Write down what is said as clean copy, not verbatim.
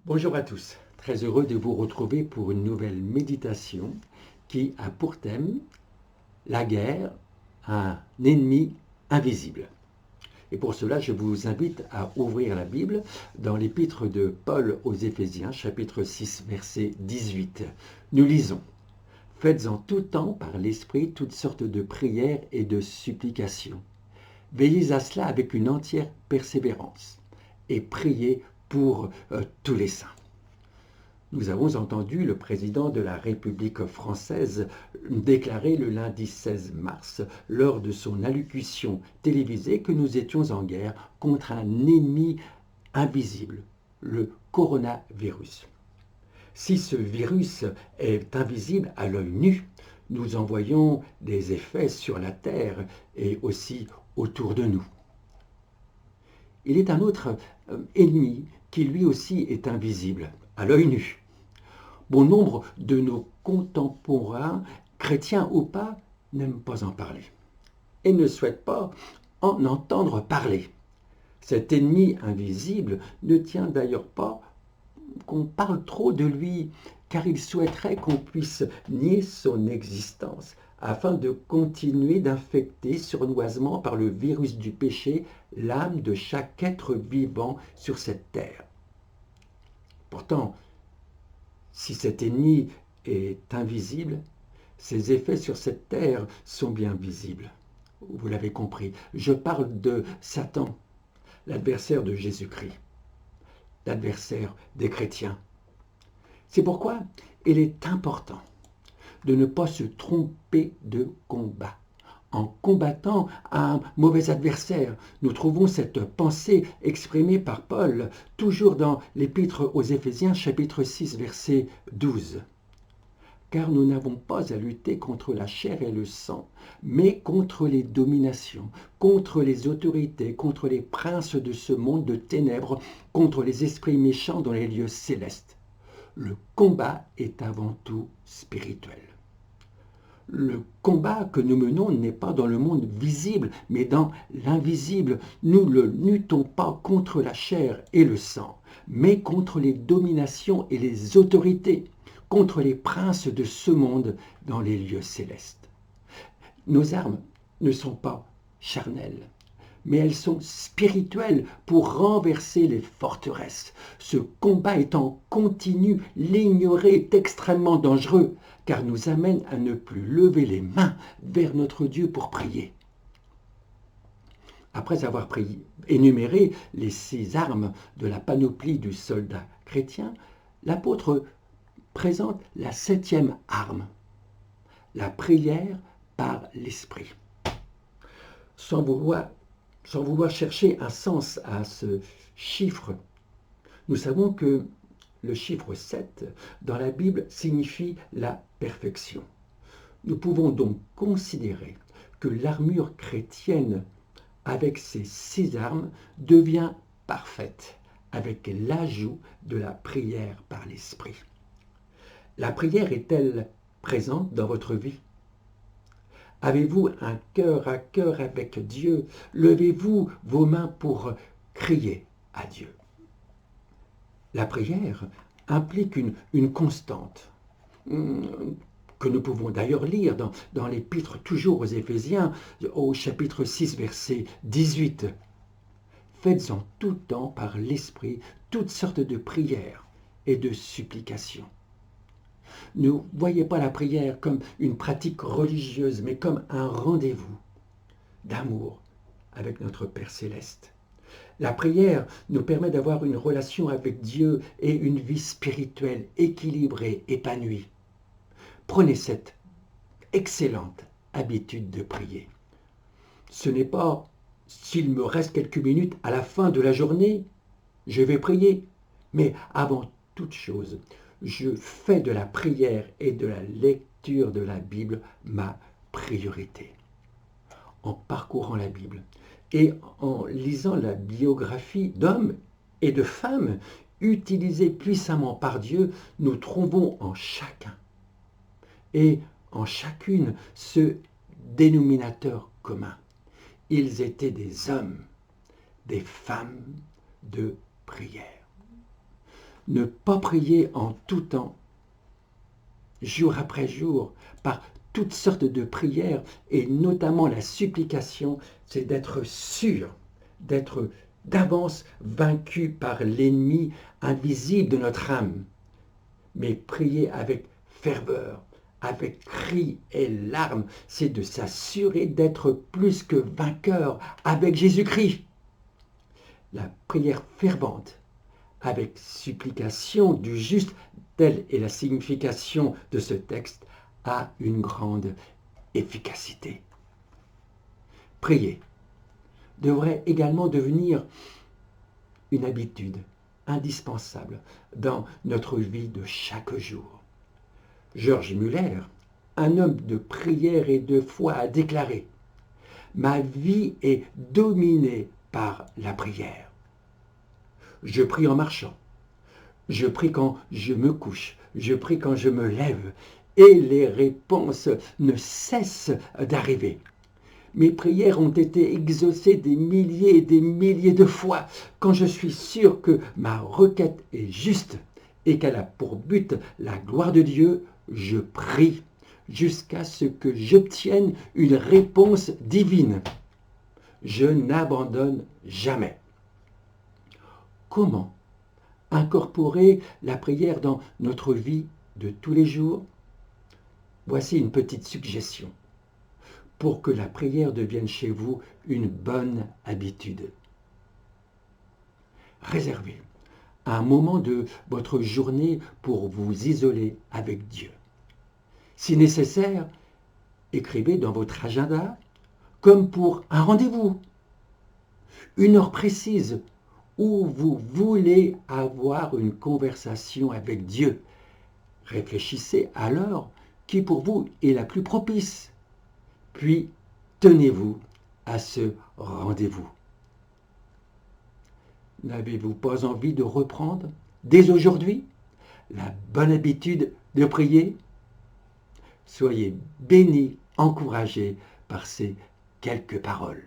Bonjour à tous, très heureux de vous retrouver pour une nouvelle méditation qui a pour thème la guerre, un ennemi invisible. Et pour cela, je vous invite à ouvrir la Bible dans l'épître de Paul aux Éphésiens, chapitre 6, verset 18. Nous lisons: Faites en tout temps par l'Esprit toutes sortes de prières et de supplications. Veillez à cela avec une entière persévérance et priez pour tous les saints. Nous avons entendu le président de la République française déclarer le lundi 16 mars, lors de son allocution télévisée, que nous étions en guerre contre un ennemi invisible, le coronavirus. Si ce virus est invisible à l'œil nu, nous en voyons des effets sur la Terre et aussi autour de nous. Il est un autre ennemi qui lui aussi est invisible, à l'œil nu. Bon nombre de nos contemporains, chrétiens ou pas, n'aiment pas en parler et ne souhaitent pas en entendre parler. Cet ennemi invisible ne tient d'ailleurs pas qu'on parle trop de lui, car il souhaiterait qu'on puisse nier son existence afin de continuer d'infecter sournoisement par le virus du péché l'âme de chaque être vivant sur cette terre. Pourtant, si cet ennemi est invisible, ses effets sur cette terre sont bien visibles. Vous l'avez compris, je parle de Satan, l'adversaire de Jésus-Christ, l'adversaire des chrétiens. C'est pourquoi il est important de ne pas se tromper de combat. En combattant un mauvais adversaire, nous trouvons cette pensée exprimée par Paul, toujours dans l'épître aux Éphésiens, chapitre 6, verset 12. Car nous n'avons pas à lutter contre la chair et le sang, mais contre les dominations, contre les autorités, contre les princes de ce monde de ténèbres, contre les esprits méchants dans les lieux célestes. Le combat est avant tout spirituel. Le combat que nous menons n'est pas dans le monde visible, mais dans l'invisible. Nous ne luttons pas contre la chair et le sang, mais contre les dominations et les autorités, contre les princes de ce monde dans les lieux célestes. Nos armes ne sont pas charnelles, mais elles sont spirituelles pour renverser les forteresses. Ce combat étant continu, l'ignorer est extrêmement dangereux, car nous amène à ne plus lever les mains vers notre Dieu pour prier. Après avoir énuméré les 6 armes de la panoplie du soldat chrétien, l'apôtre présente la 7e arme, la prière par l'Esprit. Sans vouloir chercher un sens à ce chiffre, nous savons que le chiffre 7 dans la Bible signifie la perfection. Nous pouvons donc considérer que l'armure chrétienne, avec ses 6 armes, devient parfaite avec l'ajout de la prière par l'Esprit. La prière est-elle présente dans votre vie? Avez-vous un cœur à cœur avec Dieu? Levez-vous vos mains pour crier à Dieu. La prière implique une constante, que nous pouvons d'ailleurs lire dans l'épître toujours aux Éphésiens, au chapitre 6, verset 18. Faites en tout temps par l'Esprit toutes sortes de prières et de supplications. Ne voyez pas la prière comme une pratique religieuse, mais comme un rendez-vous d'amour avec notre Père céleste. La prière nous permet d'avoir une relation avec Dieu et une vie spirituelle équilibrée, épanouie. Prenez cette excellente habitude de prier. Ce n'est pas « s'il me reste quelques minutes à la fin de la journée, je vais prier », mais avant toute chose, je fais de la prière et de la lecture de la Bible ma priorité. En parcourant la Bible et en lisant la biographie d'hommes et de femmes utilisés puissamment par Dieu, nous trouvons en chacun et en chacune ce dénominateur commun. Ils étaient des hommes, des femmes de prière. Ne pas prier en tout temps, jour après jour, par toutes sortes de prières, et notamment la supplication, c'est d'être sûr, d'être d'avance vaincu par l'ennemi invisible de notre âme. Mais prier avec ferveur, avec cris et larmes, c'est de s'assurer d'être plus que vainqueur avec Jésus-Christ. La prière fervente, avec supplication du juste, telle est la signification de ce texte, a une grande efficacité. Prier devrait également devenir une habitude indispensable dans notre vie de chaque jour. George Muller, un homme de prière et de foi, a déclaré « Ma vie est dominée par la prière. Je prie en marchant, je prie quand je me couche, je prie quand je me lève, et les réponses ne cessent d'arriver. Mes prières ont été exaucées des milliers et des milliers de fois quand je suis sûr que ma requête est juste et qu'elle a pour but la gloire de Dieu. Je prie jusqu'à ce que j'obtienne une réponse divine. Je n'abandonne jamais. Comment incorporer la prière dans notre vie de tous les jours? Voici une petite suggestion pour que la prière devienne chez vous une bonne habitude. Réservez un moment de votre journée pour vous isoler avec Dieu. Si nécessaire, écrivez dans votre agenda, comme pour un rendez-vous, une heure précise où vous voulez avoir une conversation avec Dieu. Réfléchissez à l'heure qui pour vous est la plus propice. Puis, tenez-vous à ce rendez-vous. N'avez-vous pas envie de reprendre, dès aujourd'hui, la bonne habitude de prier? Soyez bénis, encouragés par ces quelques paroles.